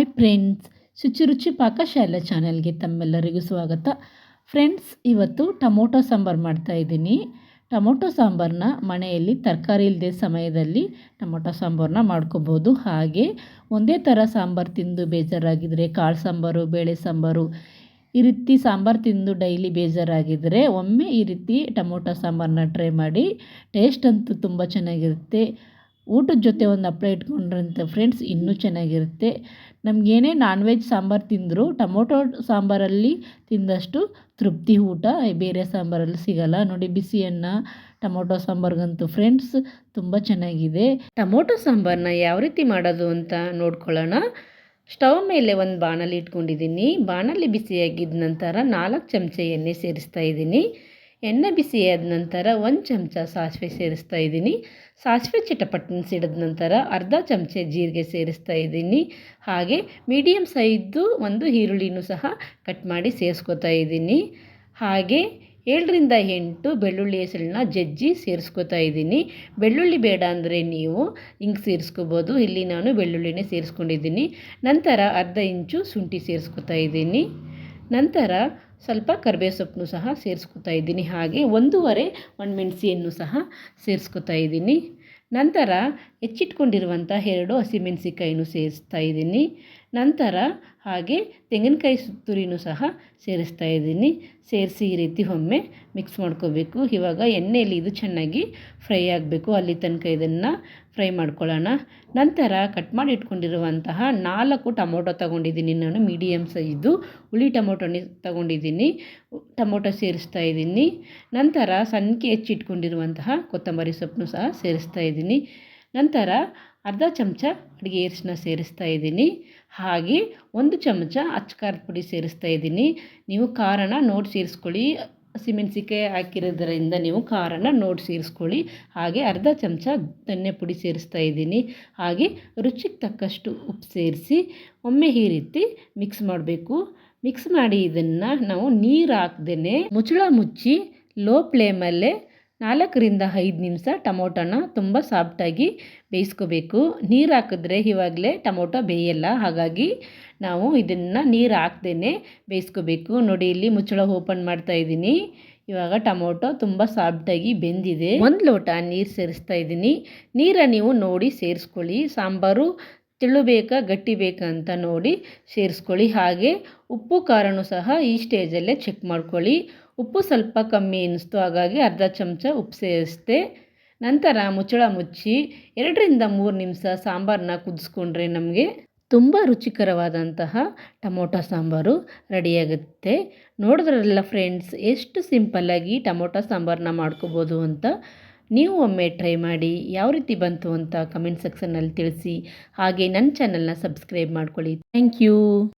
Hi friends, ಶುಚಿರುಚಿ ಪಾಕಶಾಲೆ ಚಾನೆಲ್ಗೆ ತಮ್ಮೆಲ್ಲರಿಗೂ ಸ್ವಾಗತ. ಫ್ರೆಂಡ್ಸ್, ಇವತ್ತು ಟೊಮೊಟೊ ಸಾಂಬಾರು ಮಾಡ್ತಾಯಿದ್ದೀನಿ. ಟೊಮೊಟೊ ಸಾಂಬಾರನ್ನ ಮನೆಯಲ್ಲಿ ತರಕಾರಿ ಇಲ್ಲದೆ ಸಮಯದಲ್ಲಿ ಟೊಮೊಟೊ ಸಾಂಬಾರನ್ನ ಮಾಡ್ಕೋಬೋದು. ಹಾಗೆ ಒಂದೇ ಥರ ಸಾಂಬಾರು ತಿಂದು ಬೇಜಾರಾಗಿದ್ದರೆ, ಕಾಳು ಸಾಂಬಾರು, ಬೇಳೆ ಸಾಂಬಾರು ಈ ರೀತಿ ಸಾಂಬಾರು ತಿಂದು ಡೈಲಿ ಬೇಜಾರಾಗಿದ್ದರೆ ಒಮ್ಮೆ ಈ ರೀತಿ ಟೊಮೊಟೊ ಸಾಂಬಾರನ್ನ ಟ್ರೈ ಮಾಡಿ. ಟೇಸ್ಟ್ ಅಂತೂ ತುಂಬ ಚೆನ್ನಾಗಿರುತ್ತೆ. ಊಟದ ಜೊತೆ ಒಂದು ಹಪ್ಪಳ ಇಟ್ಕೊಂಡ್ರಂತೆ ಫ್ರೆಂಡ್ಸ್ ಇನ್ನೂ ಚೆನ್ನಾಗಿರುತ್ತೆ. ನಮಗೇನೇ ನಾನ್ ವೆಜ್ ಸಾಂಬಾರು ತಿಂದರೂ ಟೊಮೊಟೊ ಸಾಂಬಾರಲ್ಲಿ ತಿಂದಷ್ಟು ತೃಪ್ತಿ ಊಟ ಬೇರೆ ಸಾಂಬಾರಲ್ಲಿ ಸಿಗಲ್ಲ. ನೋಡಿ, ಬಿಸಿ ಅನ್ನ ಟೊಮೊಟೊ ಸಾಂಬಾರಿಗಂತೂ ಫ್ರೆಂಡ್ಸ್ ತುಂಬ ಚೆನ್ನಾಗಿದೆ. ಟೊಮೊಟೊ ಸಾಂಬಾರನ್ನ ಯಾವ ರೀತಿ ಮಾಡೋದು ಅಂತ ನೋಡ್ಕೊಳ್ಳೋಣ. ಸ್ಟವ್ ಮೇಲೆ ಒಂದು ಬಾಣಲಿ ಇಟ್ಕೊಂಡಿದ್ದೀನಿ. ಬಾಣಲಿ ಬಿಸಿಯಾಗಿದ್ದ ನಂತರ 4 ಚಮಚ ಎಣ್ಣೆ ಸೇರಿಸ್ತಾ ಇದ್ದೀನಿ. ಎಣ್ಣೆ ಬಿಸಿಯಾದ ನಂತರ 1 ಚಮಚ ಸಾಸಿವೆ ಸೇರಿಸ್ತಾ ಇದ್ದೀನಿ. ಸಾಸಿವೆ ಚಿಟಪಟ್ಟನ ಸಿಡಿದ ನಂತರ ಅರ್ಧ ಚಮಚ ಜೀರಿಗೆ ಸೇರಿಸ್ತಾ ಇದ್ದೀನಿ. ಹಾಗೆ ಮೀಡಿಯಮ್ ಸೈಜ್ದು ಒಂದು ಈರುಳ್ಳಿನೂ ಸಹ ಕಟ್ ಮಾಡಿ ಸೇರಿಸ್ಕೊತಾ ಇದ್ದೀನಿ. ಹಾಗೆ 7ರಿಂದ 8 ಬೆಳ್ಳುಳ್ಳಿ ಹೆಸಳನ್ನ ಜಜ್ಜಿ ಸೇರಿಸ್ಕೊತಾ ಇದ್ದೀನಿ. ಬೆಳ್ಳುಳ್ಳಿ ಬೇಡ ಅಂದರೆ ನೀವು ಹಿಂಗೆ ಸೇರಿಸ್ಕೋಬೋದು. ಇಲ್ಲಿ ನಾನು ಬೆಳ್ಳುಳ್ಳಿನೇ ಸೇರಿಸ್ಕೊಂಡಿದ್ದೀನಿ. ನಂತರ ಅರ್ಧ ಇಂಚು ಶುಂಠಿ ಸೇರಿಸ್ಕೊತಾ ಇದ್ದೀನಿ. ನಂತರ ಸ್ವಲ್ಪ ಕರಿಬೇವು ಸೊಪ್ಪನ್ನು ಸಹ ಸೇರಿಸ್ಕೊತಾ ಇದ್ದೀನಿ. ಹಾಗೆ 1 ಒಣಮೆಣಸಿಯನ್ನು ಸಹ ಸೇರಿಸ್ಕೊತಾ ಇದ್ದೀನಿ. ನಂತರ ಹೆಚ್ಚಿಟ್ಕೊಂಡಿರುವಂಥ 2 ಹಸಿಮೆಣಸಿಕಾಯಿನೂ ಸೇರಿಸ್ತಾ ಇದ್ದೀನಿ. ನಂತರ ಹಾಗೆ ತೆಂಗಿನಕಾಯಿ ತುರಿನೂ ಸಹ ಸೇರಿಸ್ತಾ ಇದ್ದೀನಿ. ಸೇರಿಸಿ ಈ ರೀತಿ ಒಮ್ಮೆ ಮಿಕ್ಸ್ ಮಾಡ್ಕೋಬೇಕು. ಇವಾಗ ಎಣ್ಣೆಯಲ್ಲಿ ಇದು ಚೆನ್ನಾಗಿ ಫ್ರೈ ಆಗಬೇಕು. ಅಲ್ಲಿ ತನಕ ಇದನ್ನು ಫ್ರೈ ಮಾಡ್ಕೊಳ್ಳೋಣ. ನಂತರ ಕಟ್ ಮಾಡಿ ಇಟ್ಕೊಂಡಿರುವಂತಹ 4 ಟೊಮೊಟೊ ತೊಗೊಂಡಿದ್ದೀನಿ. ನಾನು ಮೀಡಿಯಮ್ ಸೈಜು ಹುಳಿ ಟೊಮೊಟೊನೇ ತೊಗೊಂಡಿದ್ದೀನಿ. ಟೊಮೊಟೊ ಸೇರಿಸ್ತಾ ಇದ್ದೀನಿ. ನಂತರ ಸಣ್ಣಕ್ಕೆ ಹೆಚ್ಚಿಟ್ಕೊಂಡಿರುವಂತಹ ಕೊತ್ತಂಬರಿ ಸೊಪ್ಪನ್ನು ಸಹ ಸೇರಿಸ್ತಾ ಇದ್ದೀನಿ. ನಂತರ ಅರ್ಧ ಚಮಚ ಅಡುಗೆ ಅರಿಶಿನ ಸೇರಿಸ್ತಾ ಇದ್ದೀನಿ. ಹಾಗೆ 1 ಚಮಚ ಅಚ್ಚ ಪುಡಿ ಸೇರಿಸ್ತಾ ಇದ್ದೀನಿ. ನೀವು ಖಾರನ ನೋಡಿ ಸೇರಿಸ್ಕೊಳ್ಳಿ. ಹಸಿಮೆಣಸಿಕಾಯಿ ಹಾಕಿರೋದ್ರಿಂದ ನೀವು ಖಾರನ ನೋಡಿ ಸೇರಿಸ್ಕೊಳ್ಳಿ. ಹಾಗೆ ಅರ್ಧ ಚಮಚ ಧನ್ಯ ಪುಡಿ ಸೇರಿಸ್ತಾ ಇದ್ದೀನಿ. ಹಾಗೆ ರುಚಿಗೆ ತಕ್ಕಷ್ಟು ಉಪ್ಪು ಸೇರಿಸಿ ಒಮ್ಮೆ ಈ ರೀತಿ ಮಿಕ್ಸ್ ಮಾಡಬೇಕು. ಮಿಕ್ಸ್ ಮಾಡಿ ಇದನ್ನು ನಾವು ನೀರು ಹಾಕ್ದೇ ಮುಚ್ಚಳ ಮುಚ್ಚಿ ಲೋ ಫ್ಲೇಮಲ್ಲೇ 4ರಿಂದ 5 ನಿಮಿಷ ಟೊಮೊಟೊನ ತುಂಬ ಸಾಫ್ಟಾಗಿ ಬೇಯಿಸ್ಕೋಬೇಕು. ನೀರು ಹಾಕಿದ್ರೆ ಇವಾಗಲೇ ಟೊಮೊಟೊ ಬೇಯಲ್ಲ. ಹಾಗಾಗಿ ನಾವು ಇದನ್ನು ನೀರು ಹಾಕ್ದೇ ಬೇಯಿಸ್ಕೋಬೇಕು. ನೋಡಿ, ಇಲ್ಲಿ ಮುಚ್ಚಳ ಓಪನ್ ಮಾಡ್ತಾ ಇದ್ದೀನಿ. ಇವಾಗ ಟೊಮೊಟೊ ತುಂಬ ಸಾಫ್ಟಾಗಿ ಬೆಂದಿದೆ. 1 ಲೋಟ ನೀರು ಸೇರಿಸ್ತಾ ಇದ್ದೀನಿ. ನೀರನ್ನು ನೀವು ನೋಡಿ ಸೇರಿಸ್ಕೊಳ್ಳಿ. ಸಾಂಬಾರು ತೆಳು ಬೇಕಾ ಗಟ್ಟಿ ಬೇಕಾ ಅಂತ ನೋಡಿ ಸೇರಿಸ್ಕೊಳ್ಳಿ. ಹಾಗೆ ಉಪ್ಪು ಖಾರನೂ ಸಹ ಈ ಸ್ಟೇಜಲ್ಲೇ ಚೆಕ್ ಮಾಡ್ಕೊಳ್ಳಿ. ಉಪ್ಪು ಸ್ವಲ್ಪ ಕಮ್ಮಿ ಅನ್ನಿಸ್ತು, ಹಾಗಾಗಿ ಅರ್ಧ ಚಮಚ ಉಪ್ಪು ಸೇರಿಸ್ದೆ. ನಂತರ ಮುಚ್ಚಳ ಮುಚ್ಚಿ 2ರಿಂದ 3 ನಿಮಿಷ ಸಾಂಬಾರನ್ನ ಕುದಿಸ್ಕೊಂಡ್ರೆ ನಮಗೆ ತುಂಬ ರುಚಿಕರವಾದಂತಹ ಟೊಮೊಟೊ ಸಾಂಬಾರು ರೆಡಿಯಾಗುತ್ತೆ. ನೋಡಿದ್ರಲ್ಲ ಫ್ರೆಂಡ್ಸ್, ಎಷ್ಟು ಸಿಂಪಲ್ಲಾಗಿ ಟೊಮೊಟೊ ಸಾಂಬಾರನ್ನ ಮಾಡ್ಕೋಬೋದು ಅಂತ. ನೀವು ಒಮ್ಮೆ ಟ್ರೈ ಮಾಡಿ ಯಾವ ರೀತಿ ಬಂತು ಅಂತ ಕಮೆಂಟ್ ಸೆಕ್ಷನ್ನಲ್ಲಿ ತಿಳಿಸಿ. ಹಾಗೆ ನನ್ನ ಚಾನಲ್ನ ಸಬ್ಸ್ಕ್ರೈಬ್ ಮಾಡ್ಕೊಳ್ಳಿ. Thank you.